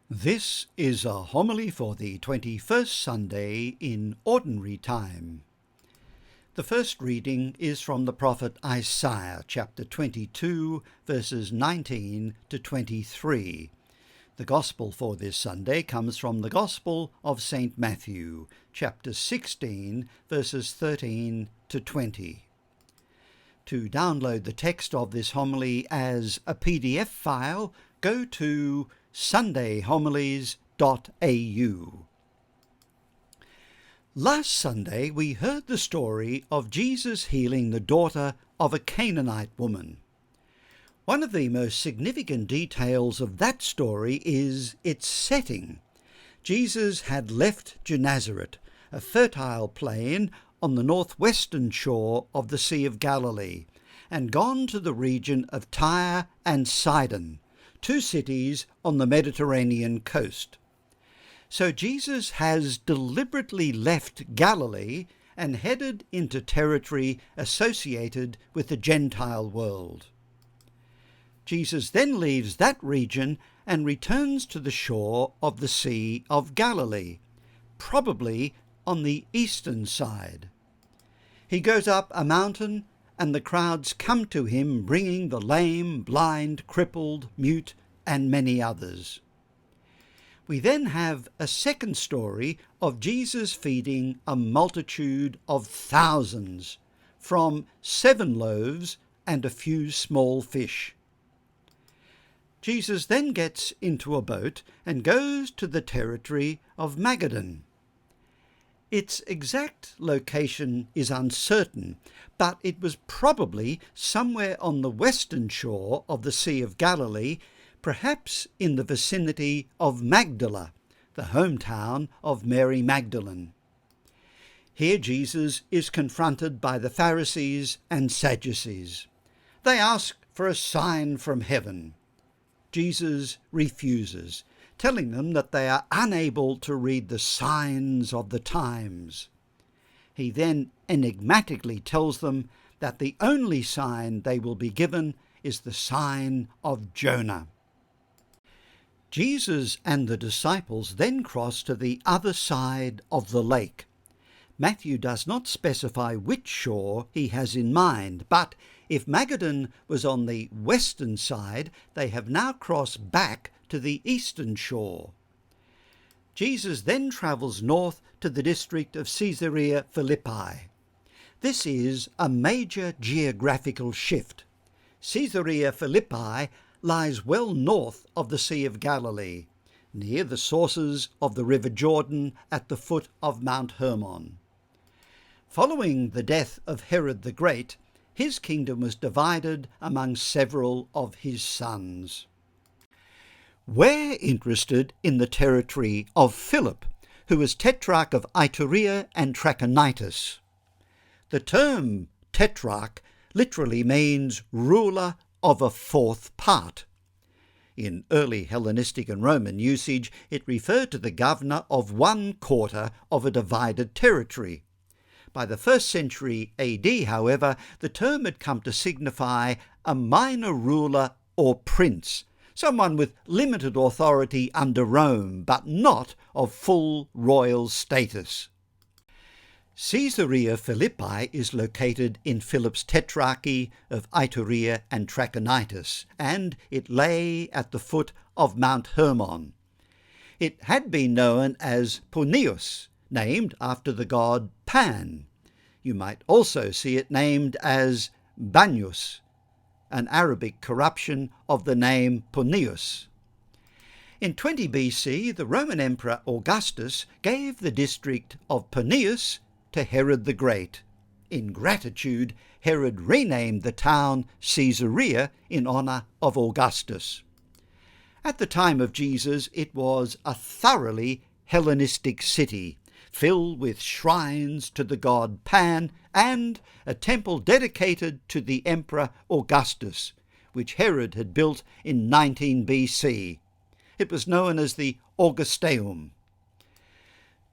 This is a homily for the 21st Sunday in Ordinary Time. The first reading is from the prophet Isaiah, chapter 22, verses 19 to 23. The Gospel for this Sunday comes from the Gospel of St. Matthew, chapter 16, verses 13 to 20. To download the text of this homily as a PDF file, go to sundayhomilies.au. Last Sunday we heard the story of Jesus healing the daughter of a Canaanite woman. One of the most significant details of that story is its setting. Jesus had left Gennesaret, a fertile plain on the northwestern shore of the Sea of Galilee, and gone to the region of Tyre and Sidon, two cities on the Mediterranean coast. So Jesus has deliberately left Galilee and headed into territory associated with the Gentile world. Jesus then leaves that region and returns to the shore of the Sea of Galilee, probably on the eastern side. He goes up a mountain, and the crowds come to him bringing the lame, blind, crippled, mute, and many others. We then have a second story of Jesus feeding a multitude of thousands from 7 loaves and a few small fish. Jesus then gets into a boat and goes to the territory of Magadan. Its exact location is uncertain, but it was probably somewhere on the western shore of the Sea of Galilee, perhaps in the vicinity of Magdala, the hometown of Mary Magdalene. Here Jesus is confronted by the Pharisees and Sadducees. They ask for a sign from heaven. Jesus refuses, telling them that they are unable to read the signs of the times. He then enigmatically tells them that the only sign they will be given is the sign of Jonah. Jesus and the disciples then cross to the other side of the lake. Matthew does not specify which shore he has in mind, but if Magadan was on the western side, they have now crossed back to the eastern shore. Jesus then travels north to the district of Caesarea Philippi. This is a major geographical shift. Caesarea Philippi lies well north of the Sea of Galilee, near the sources of the River Jordan at the foot of Mount Hermon. Following the death of Herod the Great, his kingdom was divided among several of his sons. We're interested in the territory of Philip, who was tetrarch of Iturea and Trachonitis. The term tetrarch literally means ruler of a fourth part. In early Hellenistic and Roman usage, it referred to the governor of 1/4 of a divided territory. By the 1st century AD, however, the term had come to signify a minor ruler or prince, someone with limited authority under Rome, but not of full royal status. Caesarea Philippi is located in Philip's tetrarchy of Iturea and Trachonitis, and it lay at the foot of Mount Hermon. It had been known as Punius, named after the god Pan. You might also see it named as Banyus, an Arabic corruption of the name Punius. In 20 BC, the Roman Emperor Augustus gave the district of Punius to Herod the Great. In gratitude, Herod renamed the town Caesarea in honour of Augustus. At the time of Jesus, it was a thoroughly Hellenistic city, filled with shrines to the god Pan and a temple dedicated to the Emperor Augustus, which Herod had built in 19 BC. It was known as the Augusteum.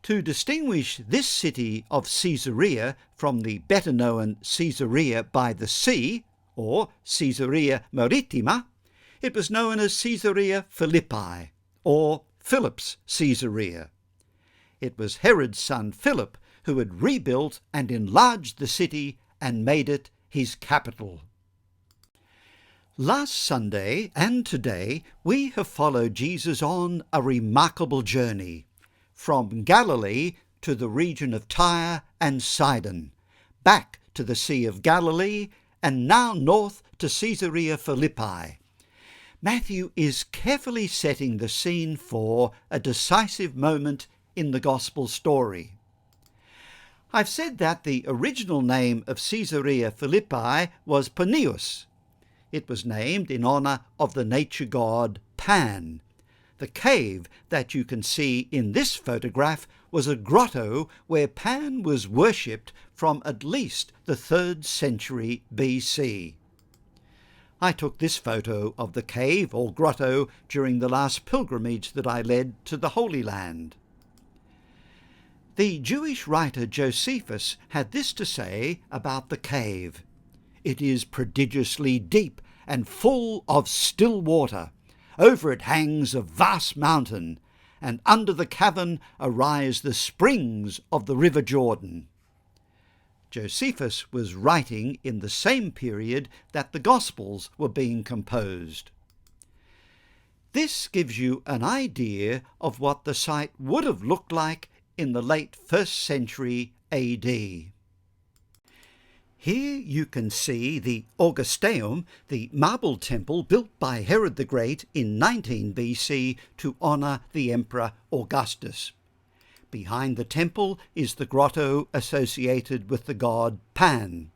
To distinguish this city of Caesarea from the better-known Caesarea by the Sea, or Caesarea Maritima, it was known as Caesarea Philippi, or Philip's Caesarea. It was Herod's son Philip who had rebuilt and enlarged the city and made it his capital. Last Sunday and today we have followed Jesus on a remarkable journey from Galilee to the region of Tyre and Sidon, back to the Sea of Galilee, and now north to Caesarea Philippi. Matthew is carefully setting the scene for a decisive moment in the Gospel story. I've said that the original name of Caesarea Philippi was Paneus. It was named in honour of the nature god Pan. The cave that you can see in this photograph was a grotto where Pan was worshipped from at least the 3rd century BC. I took this photo of the cave or grotto during the last pilgrimage that I led to the Holy Land. The Jewish writer Josephus had this to say about the cave. It is prodigiously deep and full of still water. Over it hangs a vast mountain, and under the cavern arise the springs of the river Jordan. Josephus was writing in the same period that the Gospels were being composed. This gives you an idea of what the site would have looked like in the late 1st century AD. Here you can see the Augustaeum, the marble temple built by Herod the Great in 19 BC to honour the Emperor Augustus. Behind the temple is the grotto associated with the god Pan.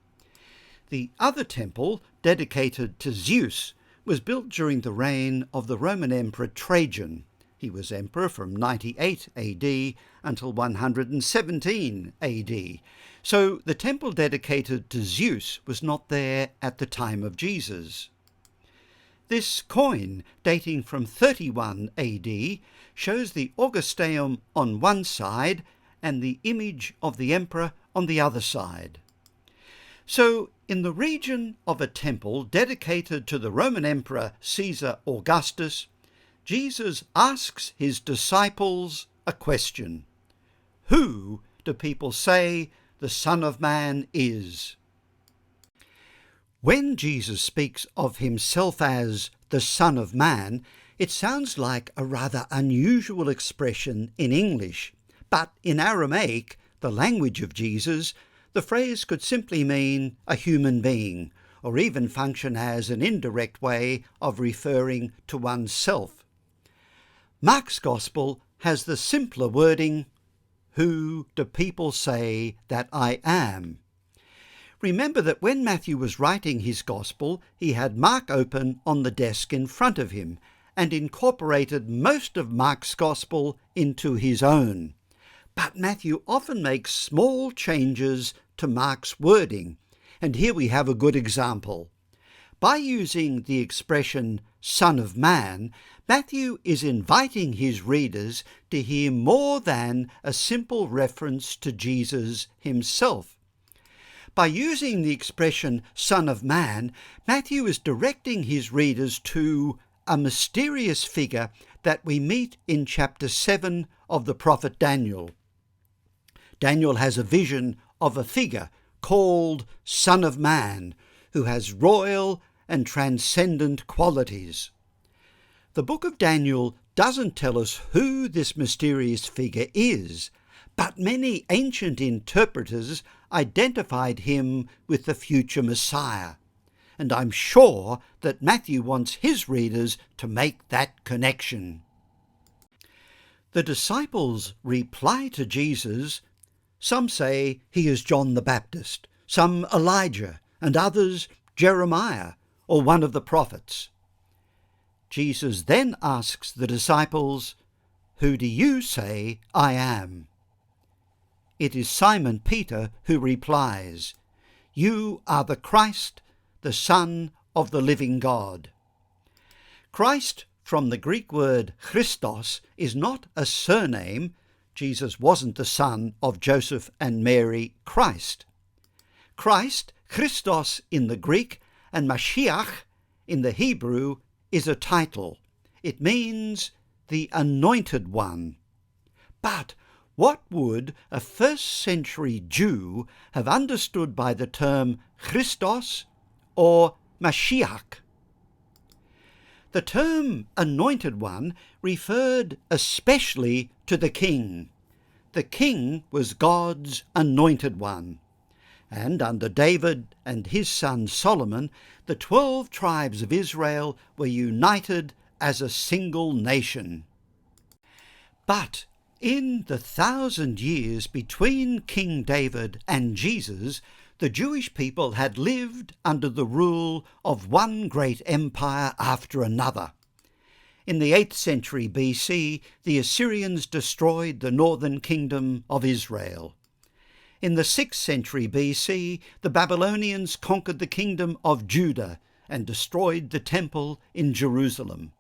The other temple, dedicated to Zeus, was built during the reign of the Roman Emperor Trajan. He was emperor from 98 AD until 117 AD. So the temple dedicated to Zeus was not there at the time of Jesus. This coin, dating from 31 AD, shows the Augustaeum on one side and the image of the emperor on the other side. So, in the region of a temple dedicated to the Roman Emperor Caesar Augustus, Jesus asks his disciples a question. Who do people say the Son of Man is? When Jesus speaks of himself as the Son of Man, it sounds like a rather unusual expression in English, but in Aramaic, the language of Jesus, the phrase could simply mean a human being, or even function as an indirect way of referring to oneself. Mark's Gospel has the simpler wording, "Who do people say that I am?" Remember that when Matthew was writing his Gospel, he had Mark open on the desk in front of him and incorporated most of Mark's Gospel into his own. But Matthew often makes small changes to Mark's wording, and here we have a good example. By using the expression Son of Man, Matthew is inviting his readers to hear more than a simple reference to Jesus himself. By using the expression Son of Man, Matthew is directing his readers to a mysterious figure that we meet in chapter 7 of the prophet Daniel. Daniel has a vision of a figure called Son of Man, who has royal and transcendent qualities. The book of Daniel doesn't tell us who this mysterious figure is, but many ancient interpreters identified him with the future Messiah, and I'm sure that Matthew wants his readers to make that connection. The disciples reply to Jesus. Some say he is John the Baptist, some Elijah, and others Jeremiah or one of the prophets. Jesus then asks the disciples, "Who do you say I am?" It is Simon Peter who replies, "You are the Christ, the Son of the living God." Christ, from the Greek word Christos, is not a surname. Jesus wasn't the son of Joseph and Mary Christ. Christ, Christos in the Greek, and Mashiach in the Hebrew is a title. It means the anointed one. But what would a first-century Jew have understood by the term Christos or Mashiach? The term anointed one referred especially to the king. The king was God's anointed one. And under David and his son Solomon, the 12 tribes of Israel were united as a single nation. But in the 1,000 years between King David and Jesus, the Jewish people had lived under the rule of one great empire after another. In the 8th century BC, the Assyrians destroyed the northern kingdom of Israel. In the 6th century BC, the Babylonians conquered the kingdom of Judah and destroyed the temple in Jerusalem.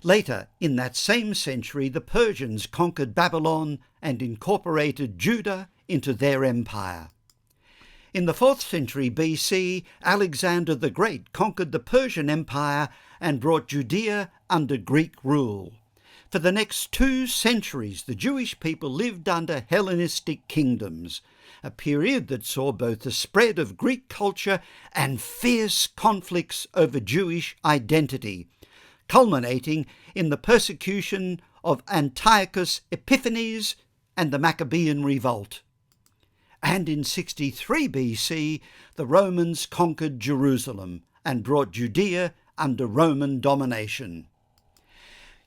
Later, in that same century, the Persians conquered Babylon and incorporated Judah into their empire. In the 4th century BC, Alexander the Great conquered the Persian Empire and brought Judea under Greek rule. For the next 2 centuries, the Jewish people lived under Hellenistic kingdoms, a period that saw both the spread of Greek culture and fierce conflicts over Jewish identity, culminating in the persecution of Antiochus Epiphanes and the Maccabean Revolt. And in 63 BC, the Romans conquered Jerusalem and brought Judea under Roman domination.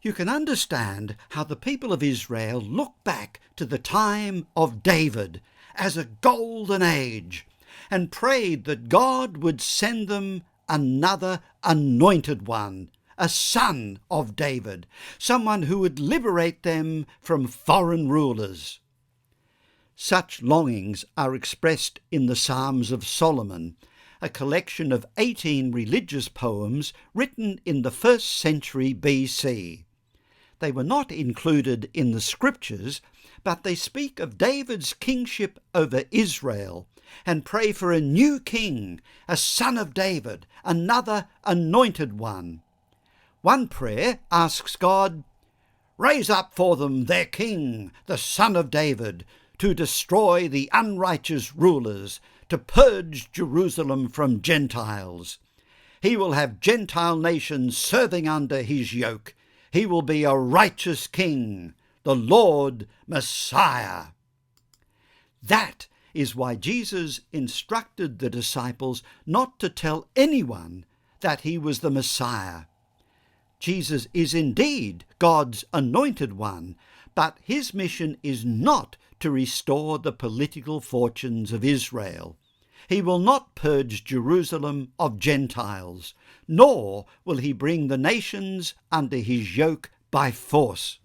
You can understand how the people of Israel look back to the time of David as a golden age and prayed that God would send them another anointed one, a son of David, someone who would liberate them from foreign rulers. Such longings are expressed in the Psalms of Solomon, a collection of 18 religious poems written in the 1st century BC. They were not included in the scriptures, but they speak of David's kingship over Israel and pray for a new king, a son of David, another anointed one. One prayer asks God, "Raise up for them their king, the son of David, to destroy the unrighteous rulers, to purge Jerusalem from Gentiles. He will have Gentile nations serving under his yoke. He will be a righteous king, the Lord Messiah." That is why Jesus instructed the disciples not to tell anyone that he was the Messiah. Jesus is indeed God's anointed one, but his mission is not to restore the political fortunes of Israel. He will not purge Jerusalem of Gentiles, nor will he bring the nations under his yoke by force.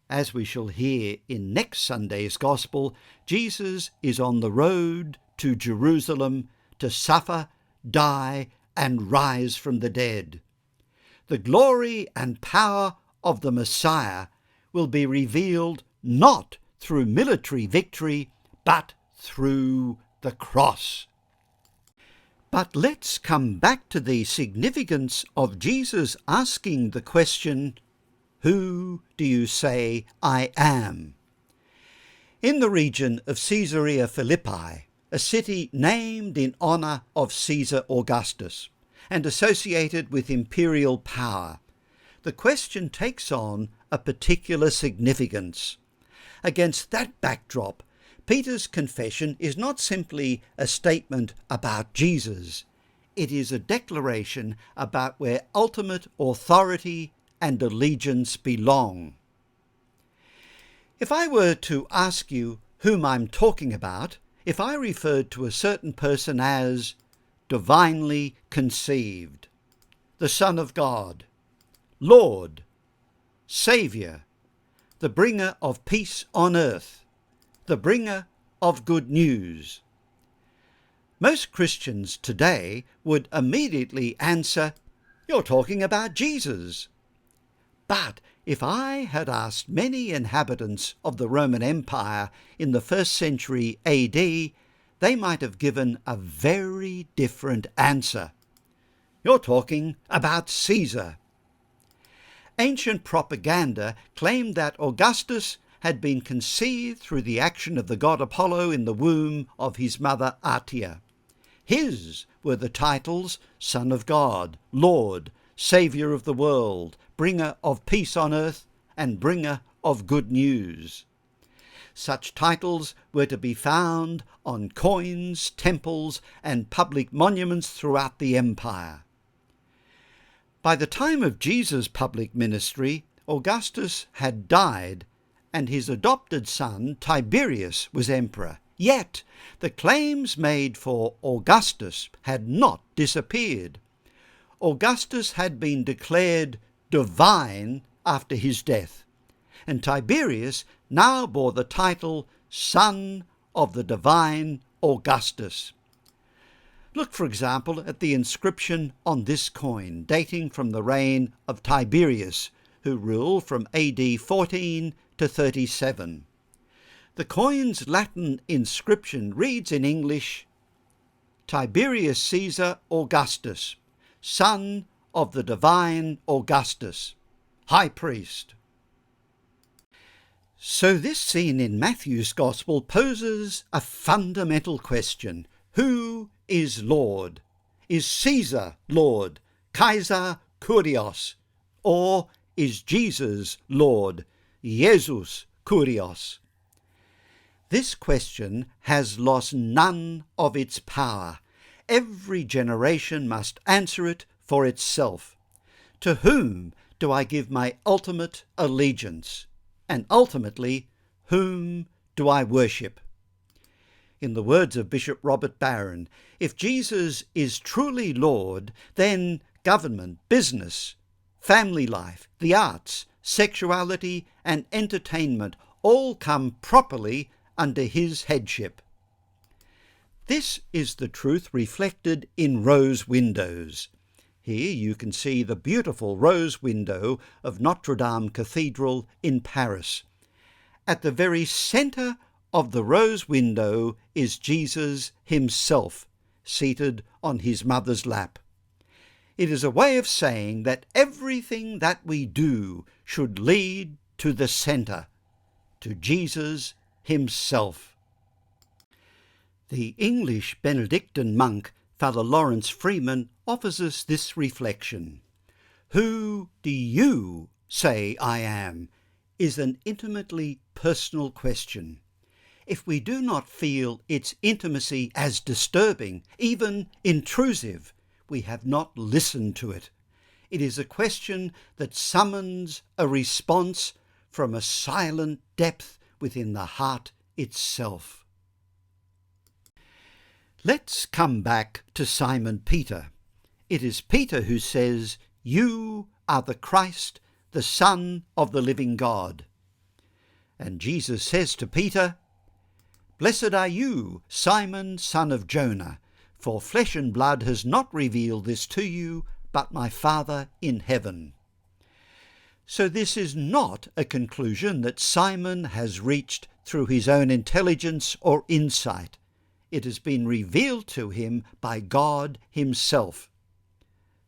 As we shall hear in next Sunday's Gospel, Jesus is on the road to Jerusalem to suffer, die, and rise from the dead. The glory and power of the Messiah will be revealed not through military victory, but through the cross. But let's come back to the significance of Jesus asking the question, "Who do you say I am?" In the region of Caesarea Philippi, a city named in honour of Caesar Augustus and associated with imperial power, the question takes on a particular significance. Against that backdrop, Peter's confession is not simply a statement about Jesus. It is a declaration about where ultimate authority and allegiance belong. If I were to ask you whom I'm talking about, if I referred to a certain person as divinely conceived, the Son of God, Lord, Saviour, the bringer of peace on earth, the bringer of good news, most Christians today would immediately answer, "You're talking about Jesus." But if I had asked many inhabitants of the Roman Empire in the 1st century AD, they might have given a very different answer. "You're talking about Caesar." Ancient propaganda claimed that Augustus had been conceived through the action of the god Apollo in the womb of his mother Artia. His were the titles Son of God, Lord, Saviour of the world, Bringer of peace on earth, and Bringer of good news. Such titles were to be found on coins, temples, and public monuments throughout the empire. By the time of Jesus' public ministry, Augustus had died, and his adopted son Tiberius was emperor. Yet the claims made for Augustus had not disappeared. Augustus had been declared divine after his death, and Tiberius now bore the title Son of the Divine Augustus. Look, for example, at the inscription on this coin, dating from the reign of Tiberius, who ruled from AD 14 to 37. The coin's Latin inscription reads in English, Tiberius Caesar Augustus, son of the divine Augustus, high priest. So this scene in Matthew's Gospel poses a fundamental question. Who is Lord? Is Caesar Lord, Kaiser Kurios, or is Jesus Lord, Jesus Kurios? This question has lost none of its power. Every generation must answer it for itself. To whom do I give my ultimate allegiance? And ultimately, whom do I worship? In the words of Bishop Robert Barron, if Jesus is truly Lord, then government, business, family life, the arts, sexuality and entertainment all come properly under his headship. This is the truth reflected in rose windows. Here you can see the beautiful rose window of Notre Dame Cathedral in Paris. At the very centre of the rose window is Jesus himself, seated on his mother's lap. It is a way of saying that everything that we do should lead to the centre, to Jesus himself. The English Benedictine monk, Father Lawrence Freeman, offers us this reflection. Who do you say I am? Is an intimately personal question. If we do not feel its intimacy as disturbing, even intrusive, we have not listened to it. It is a question that summons a response from a silent depth within the heart itself. Let's come back to Simon Peter. It is Peter who says, "You are the Christ, the Son of the living God." And Jesus says to Peter, "Blessed are you, Simon, son of Jonah, for flesh and blood has not revealed this to you, but my Father in heaven." So this is not a conclusion that Simon has reached through his own intelligence or insight. It has been revealed to him by God himself.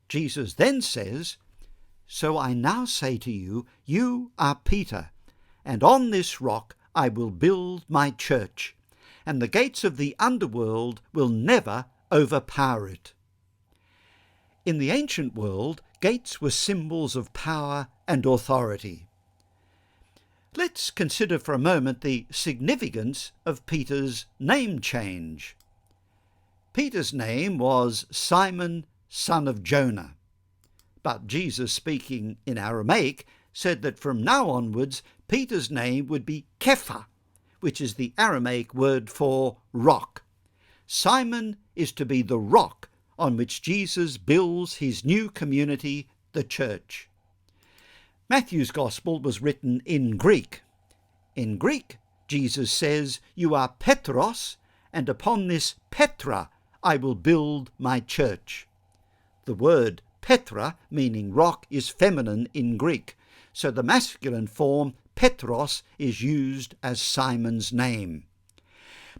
Jesus then says, "So I now say to you, you are Peter, and on this rock I will build my church, and the gates of the underworld will never overpower it." In the ancient world, gates were symbols of power and authority. Let's consider for a moment the significance of Peter's name change. Peter's name was Simon, son of Jonah. But Jesus, speaking in Aramaic, said that from now onwards Peter's name would be Kepha, which is the Aramaic word for rock. Simon is to be the rock on which Jesus builds his new community, the church. Matthew's Gospel was written in Greek. In Greek, Jesus says, "You are Petros, and upon this Petra I will build my church." The word Petra, meaning rock, is feminine in Greek, so the masculine form Petros is used as Simon's name.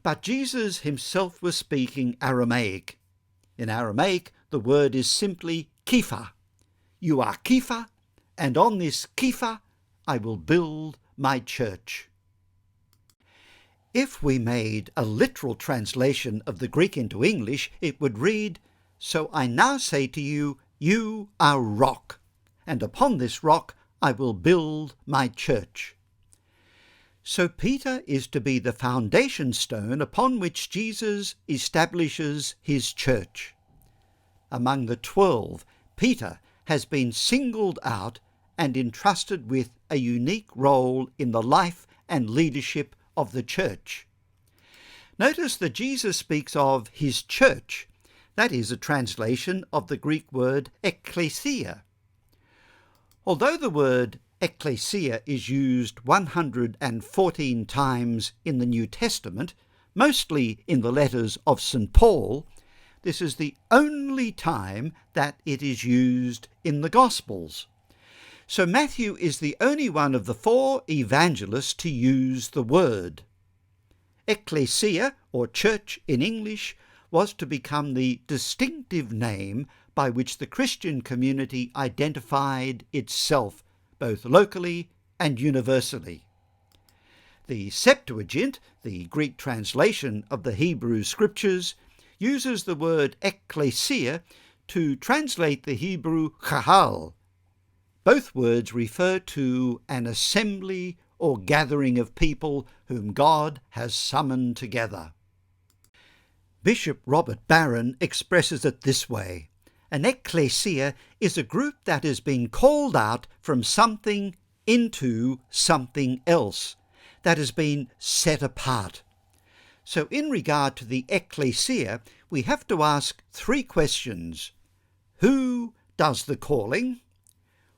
But Jesus himself was speaking Aramaic. In Aramaic, the word is simply Kepha. You are Kepha, and on this Kepha I will build my church. If we made a literal translation of the Greek into English, it would read, "So I now say to you, you are rock, and upon this rock I will build my church." So Peter is to be the foundation stone upon which Jesus establishes his church. Among the 12, Peter has been singled out and entrusted with a unique role in the life and leadership of the church. Notice that Jesus speaks of his church. That is a translation of the Greek word ecclesia. Although the word ecclesia is used 114 times in the New Testament, mostly in the letters of St. Paul, this is the only time that it is used in the Gospels. So Matthew is the only one of the 4 evangelists to use the word. Ecclesia, or church in English, was to become the distinctive name by which the Christian community identified itself, both locally and universally. The Septuagint, the Greek translation of the Hebrew Scriptures, uses the word ecclesia to translate the Hebrew chahal. Both words refer to an assembly or gathering of people whom God has summoned together. Bishop Robert Barron expresses it this way: an ecclesia is a group that has been called out from something into something else, that has been set apart. So in regard to the ecclesia, we have to ask 3 questions. Who does the calling?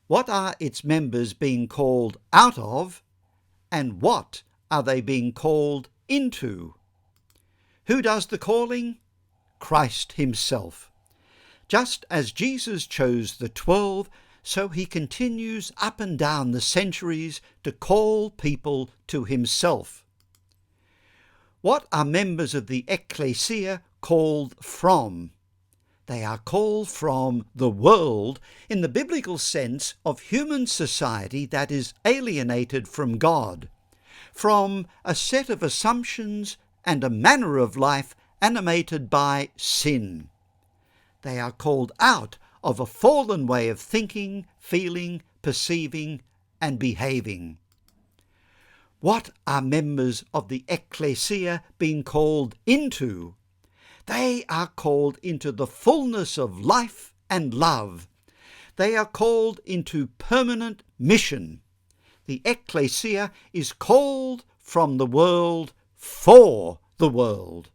What are its members being called out of? And what are they being called into? Who does the calling? Christ himself. Just as Jesus chose the 12, so he continues up and down the centuries to call people to himself. What are members of the ecclesia called from? They are called from the world in the biblical sense of human society that is alienated from God, from a set of assumptions and a manner of life animated by sin. They are called out of a fallen way of thinking, feeling, perceiving, and behaving. What are members of the ecclesia being called into? They are called into the fullness of life and love. They are called into permanent mission. The ecclesia is called from the world for the world.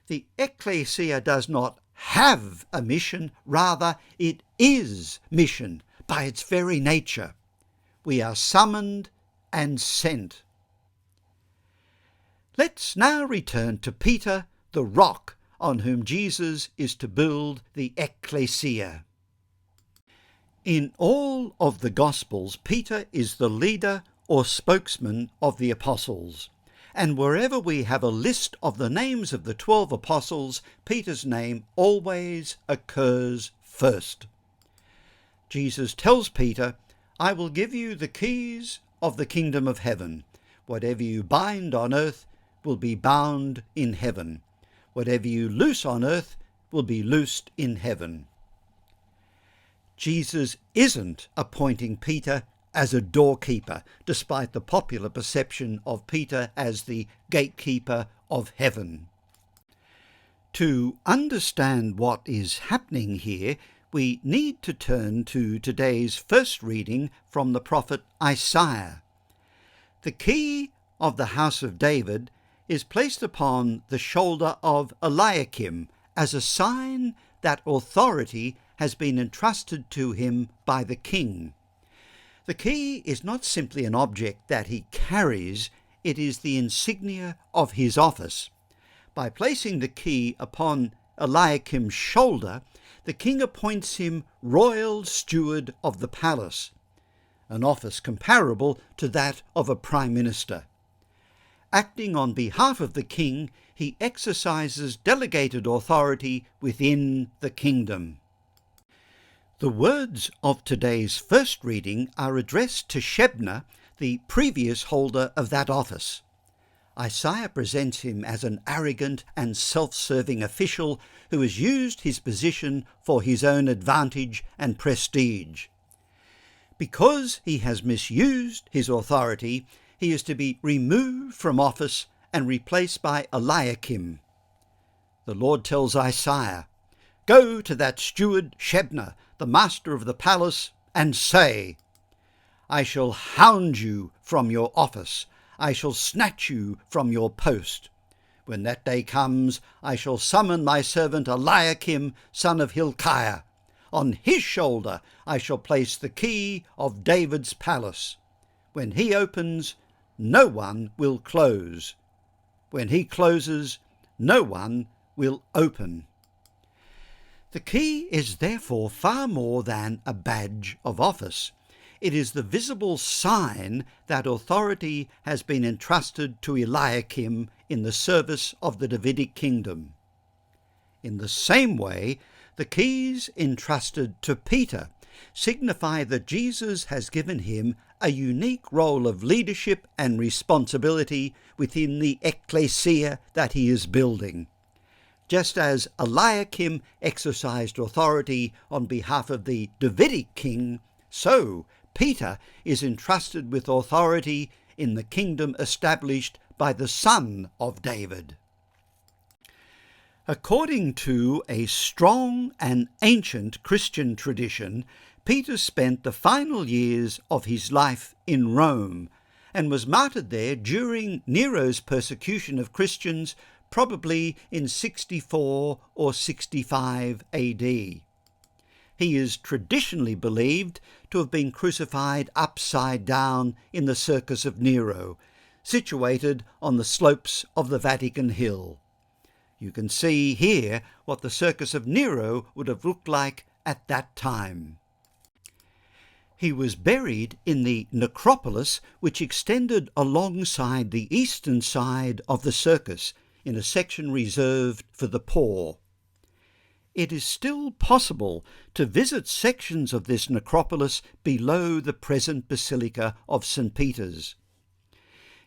The ecclesia does not have a mission, rather it is mission by its very nature. We are summoned and sent. Let's now return to Peter, the rock on whom Jesus is to build the ecclesia. In all of the Gospels, Peter is the leader or spokesman of the apostles. And wherever we have a list of the names of the 12 apostles, Peter's name always occurs first. Jesus tells Peter, "I will give you the keys of the kingdom of heaven. Whatever you bind on earth will be bound in heaven. Whatever you loose on earth will be loosed in heaven." Jesus isn't appointing Peter as a doorkeeper, despite the popular perception of Peter as the gatekeeper of heaven. To understand what is happening here, we need to turn to today's first reading from the prophet Isaiah. The key of the house of David is placed upon the shoulder of Eliakim as a sign that authority has been entrusted to him by the king. The key is not simply an object that he carries, it is the insignia of his office. By placing the key upon Eliakim's shoulder, the king appoints him royal steward of the palace, an office comparable to that of a prime minister. Acting on behalf of the king, he exercises delegated authority within the kingdom. The words of today's first reading are addressed to Shebna, the previous holder of that office. Isaiah presents him as an arrogant and self-serving official who has used his position for his own advantage and prestige. Because he has misused his authority, he is to be removed from office and replaced by Eliakim. The Lord tells Isaiah, "Go to that steward Shebna, the master of the palace, and say, I shall hound you from your office. I shall snatch you from your post. When that day comes, I shall summon my servant Eliakim, son of Hilkiah. On his shoulder I shall place the key of David's palace. When he opens, no one will close. When he closes, no one will open." The key is therefore far more than a badge of office. It is the visible sign that authority has been entrusted to Eliakim in the service of the Davidic kingdom. In the same way, the keys entrusted to Peter signify that Jesus has given him a unique role of leadership and responsibility within the ecclesia that he is building. Just as Eliakim exercised authority on behalf of the Davidic king, so Peter is entrusted with authority in the kingdom established by the son of David. According to a strong and ancient Christian tradition, Peter spent the final years of his life in Rome and was martyred there during Nero's persecution of Christians, probably in 64 or 65 AD. He is traditionally believed to have been crucified upside down in the Circus of Nero, situated on the slopes of the Vatican Hill. You can see here what the Circus of Nero would have looked like at that time. He was buried in the necropolis, which extended alongside the eastern side of the circus, in a section reserved for the poor. It is still possible to visit sections of this necropolis below the present Basilica of St. Peter's.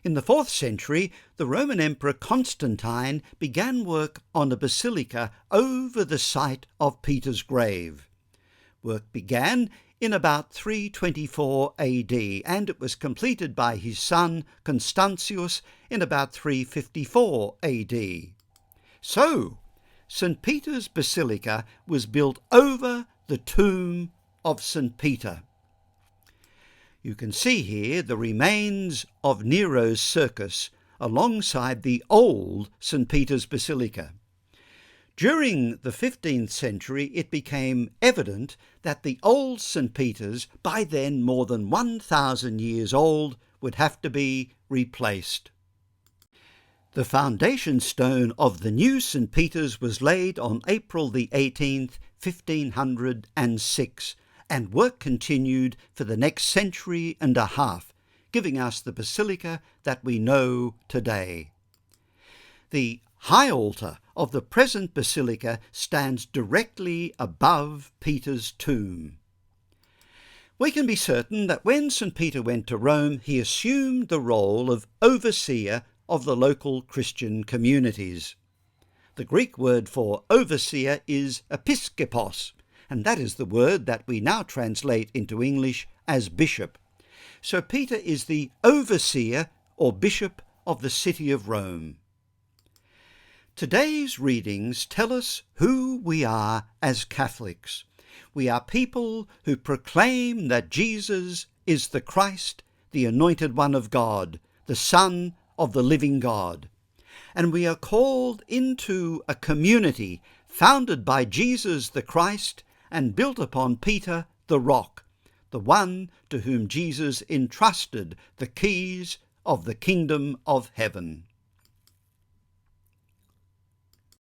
In the 4th century, the Roman Emperor Constantine began work on a basilica over the site of Peter's grave. Work began in about 324 AD, and it was completed by his son Constantius in about 354 AD. So, St. Peter's Basilica was built over the tomb of St. Peter. You can see here the remains of Nero's circus alongside the old St. Peter's Basilica. During the 15th century, it became evident that the old St. Peter's, by then more than 1,000 years old, would have to be replaced. The foundation stone of the new St. Peter's was laid on April the 18th, 1506, and work continued for the next century and a half, giving us the basilica that we know today. The high altar of the present basilica stands directly above Peter's tomb. We can be certain that when St. Peter went to Rome, he assumed the role of overseer of the local Christian communities. The Greek word for overseer is episkopos, and that is the word that we now translate into English as bishop. So Peter is the overseer or bishop of the city of Rome. Today's readings tell us who we are as Catholics. We are people who proclaim that Jesus is the Christ, the anointed one of God, the Son of the living God. And we are called into a community founded by Jesus the Christ and built upon Peter the rock, the one to whom Jesus entrusted the keys of the kingdom of heaven.